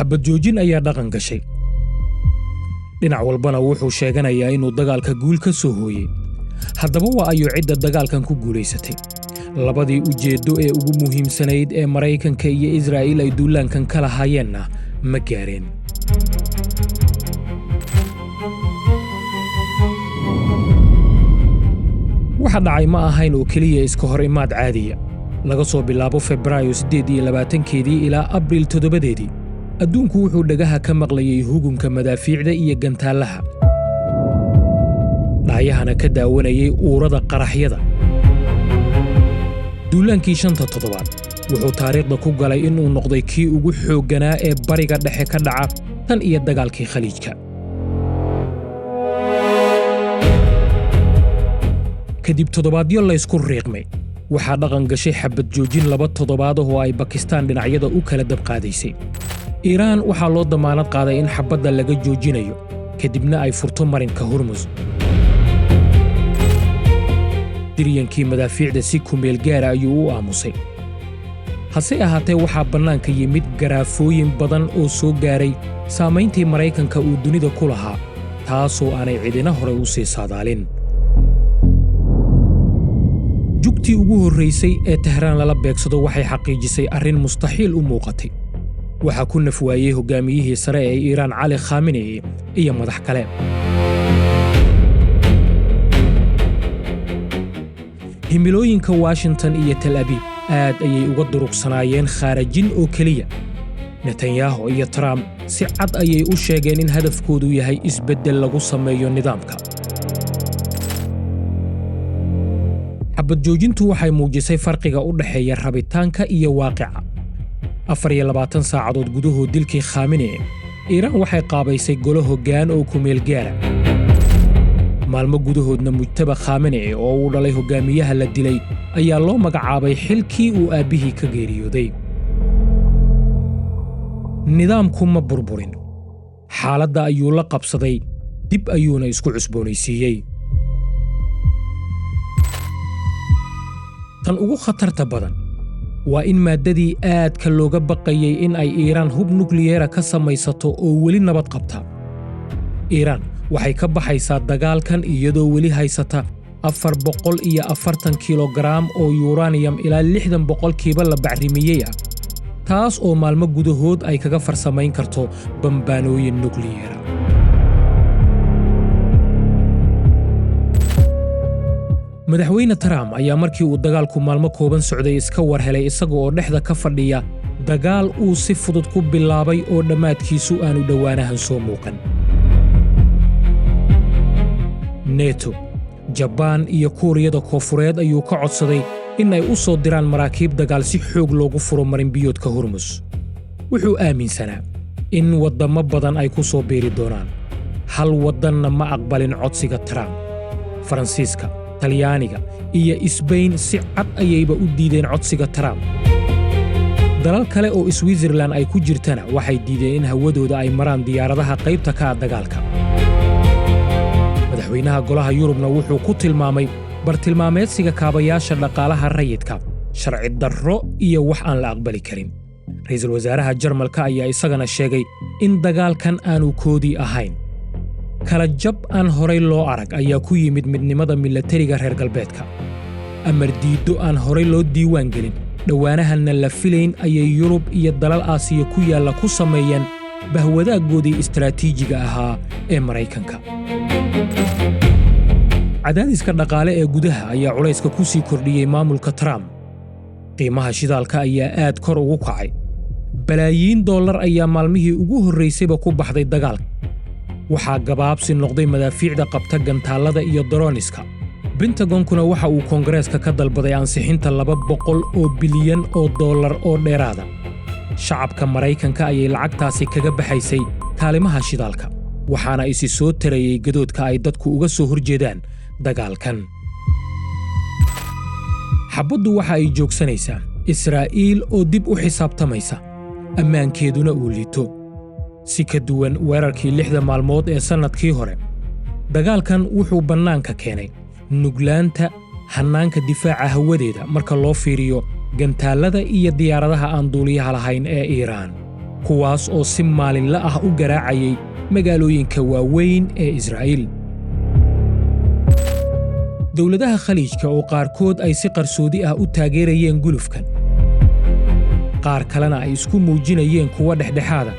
xabad joojin ayaa dhaqan gashay dhinac walbana wuxuu sheeganayaa inuu dagaalka guul ka soo hooyay haddaba waa ayuu cidda dagaalkan ku guulaysatay labadii ujeeddo ee ugu muhiimsanayd ee Maraykanka iyo Israa'iil ay duulaankan kala hayeenna ma gaareen waxa dhacay ma ahayn oo kaliya iska hor imaad caadiya laga soo bilaabo Febraayo 28 ilaa Abriil 7 adduunku wuxuu dhagaha ka maqlayay hugunka madaafiicda iyo gantaalaha dhaayahana ka daawanayay uurada qaraxyada duulaankii 5 toddobaad wuxuu taariikhda ku galay inuu noqday kii ugu xoogganaa ee bariga dhexe ka dhaca tan iyo dagaalkii Khaliijka kadib toddobaadyo la isku riiqmay waxaa dhaqan gashay xabad joojin 2 toddobaad oo ay Bakistaan dhinacyada u kala dab qaadaysay Iiraan waxaa loo damaanad qaaday in xabadda laga joojinayo kadibna ay furto marinka Hormuz diryankii madaafiicda si ku meel gaar ayuu u aamusay hase ahaatee waxaa bannaanka yimid garaafooyin badan oo soo gaaray saamayntii Maraykanka uu dunida ku lahaa taasoo aanay cidina hore u sii saadaalin jugtii ugu horreysay ee Tehraan lala beegsado waxay xaqiijisay arrin mustaxiil u muuqatay waxa ku nafwaayay hogaamiyihii sare ee Iiraan Cali Khamenei iyo madax kale himilooyinka Washington iyo Tel Aviv aad ayay uga durugsanaayeen khaarajin oo kaliya Netanyahu iyo Trump si cad ayay u sheegeen in hadafkoodu yahay isbeddel lagu sameeyo nidaamka xabad joojintu waxay muujisay farqiga u dhaxeeya rabitaanka iyo waaqica 24 saacadood gudahood dilkii Khamenei Iiraan waxay qaabaysay golo hoggaan oo ku meel gaara maalmo gudahoodna mujtaba Khamenei oo uu dhalay hogaamiyaha la dilay ayaa loo magacaabay xilkii uu aabihii ka geeriyooday nidaamku ma burburin xaaladda ayuu la qabsaday dib ayuuna isku cusboonaysiiyey tan ugu khatarta badan waa in maaddadii aadka looga baqayay in ay Iiraan hub nukliyeera ka samaysato oo weli nabad qabta Iiraan waxay ka baxaysaa dagaalkan iyadoo weli haysata 440 kilogram oo uranium ilaa 60% la bacrimiyay taas oo maalmo gudahood ay kaga farsamayn karto bambaanooyin nukliyeera madaxweyne Trump ayaa markii uu dagaalku maalmo kooban socday iska war helay isaga oo dhexda ka fadhiya dagaal uu si fudud ku bilaabay oo dhammaadkiisu aanu dhowaanahan soo muuqan NATO Japan iyo Kuuriyada Koonfureed ayuu ka codsaday in ay u soo diraan maraakiib dagaal si xoog loogu furo marin biyoodka Hormuz wuxuu aaminsanaa in wadamo badan ay ku soo beeri doonaan hal wadanna ma aqbalin codsiga Trump Faransiiska Talyaaniga iyo Spain si cad ayayba u diideen codsiga Trump dalal kale oo Switzerland ay ku jirtana waxay diideen in hawadooda ay maraan diyaaradaha qaybta ka dagaalka madaxweynaha golaha Yurubna wuxuu ku tilmaamay bartilmaameedsiga kaabayaasha dhaqaalaha rayidka sharci darro iyo wax aan la aqbali karin ra'iisul wasaaraha Jarmalka ayaa isagana sheegay in dagaalkan aanu koodi ahayn kala jab aan horay loo arag ayaa ku yimid midnimada milatariga reer galbeedka amar diido aan horay loo diiwaan gelin dhowaanahanna la filayn ayay Yurub iyo dalal Aasiya ku yaala ku sameeyeen bahwadaagoodii istiraatiijiga ahaa ee Maraykanka cadaadiska dhaqaale ee gudaha ayaa culayska ku sii kordhiyay maamulka Trump qiimaha shidaalka ayaa aad kor ugu kacay balaayiin dollar ayaa maalmihii ugu horreysayba ku baxday dagaalka waxaa gabaabsi noqday madaafiicda qabta gantaalada iyo droniska Pentagon-kuna waxa uu Koongareeska ka dalbaday ansixinta 200 bilyan oo dollar oo dheeraada shacabka Maraykanka ayay lacagtaasi kaga baxaysay kaalimaha shidaalka waxaana isi soo tarayay gadoodka ay dadku uga soo horjeedaan dagaalkan xabaddu waxa ay joogsanaysaa Israa'iil oo dib u xisaabtamaysa ammaankeeduna uu liito si ka duwan weerarkii 6 maalmood ee sanadkii hore dagaalkan wuxuu bannaanka keenay nuglaanta hannaanka difaaca hawadeeda marka loo fiiriyo gantaalada iyo diyaaradaha aan duuliyaha lahayn ee Iiraan kuwaas oo si maalinle ah u garaacayay magaalooyinka waaweyn ee Israa'iil. dowladaha khaliijka oo qaarkood ay si qarsoodi ah u taageerayeen gulufkan, qaar kalena ay isku muujinayeen kuwa dhexdhexaada,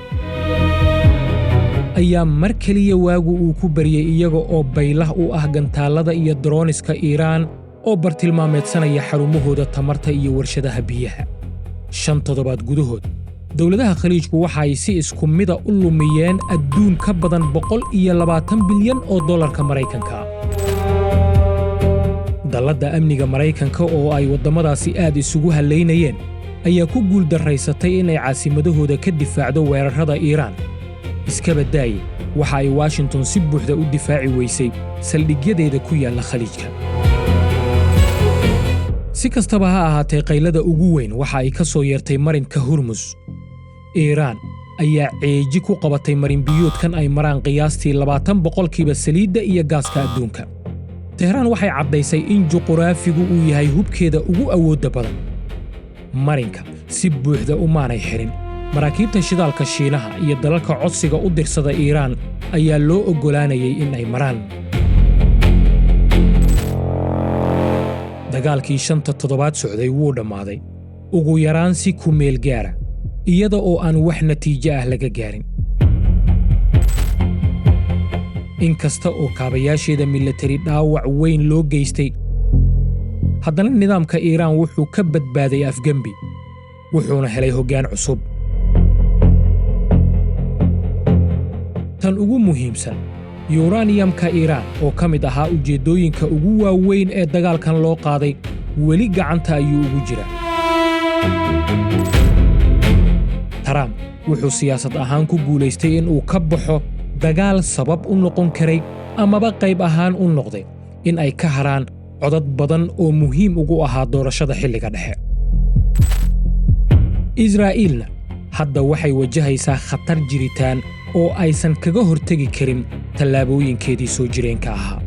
ayaa mar kaliya waagu uu ku baryay iyaga oo baylah u ah gantaalada iyo droniska Iiraan oo bartilmaameedsanaya xarumahooda tamarta iyo warshadaha biyaha. 5 toddobaad gudahood, dowladaha khaliijku waxa ay si isku mid ah u lumiyeen adduun ka badan $120 bilyan oo dollarka Maraykanka. dalladda amniga Maraykanka oo ay waddamadaasi aad isugu halaynayeen ayaa ku guuldarraysatay inay caasimadahooda ka difaacdo weerarrada Iiraan. iska baddaayay waxa ay Washington si buuxda u difaaci weysay saldhigyadeeda ku yaalla khaliijka. si kastaba ha ahaatee, qaylada ugu weyn waxa ay ka soo yeertay marinka Hormuz. Iiraan ayaa ceeji ku qabatay marinbiyoodkan ay maraan qiyaastii 20% saliidda iyo gaaska adduunka. Tehraan waxay caddaysay in juquraafigu uu yahay hubkeeda ugu awoodda badan. marinka si buuxda umaanay xirin. maraakiibta shidaalka Shiinaha iyo dalalka codsiga u dirsada Iiraan ayaa loo oggolaanayay in ay maraan. dagaalkii 5 toddobaad socday wuu dhammaaday, ugu yaraan si ku meel gaara, iyada oo aan wax natiijo ah laga gaarin. inkasta oo kaabayaasheeda militari dhaawac weyn loo geystay, haddana nidaamka Iiraan wuxuu ka badbaaday afgembi, wuxuuna helay hoggaan cusub. tan ugu muhiimsan, yuraniyamka Iiraan oo ka mid ahaa ujeeddooyinka ugu waaweyn ee dagaalkan loo qaaday weli gacanta ayuu ugu jiraa. Trump wuxuu siyaasad ahaan ku guulaystay in uu ka baxo dagaal sabab u noqon karay amaba qayb ahaan u noqday in ay ka haraan codad badan oo muhiim ugu ahaa doorashada xilliga dhexe. Israa'iilna hadda waxay wajahaysaa khatar jiritaan oo aysan kaga hortagi karin tallaabooyinkeedii soo jireenka ahaa.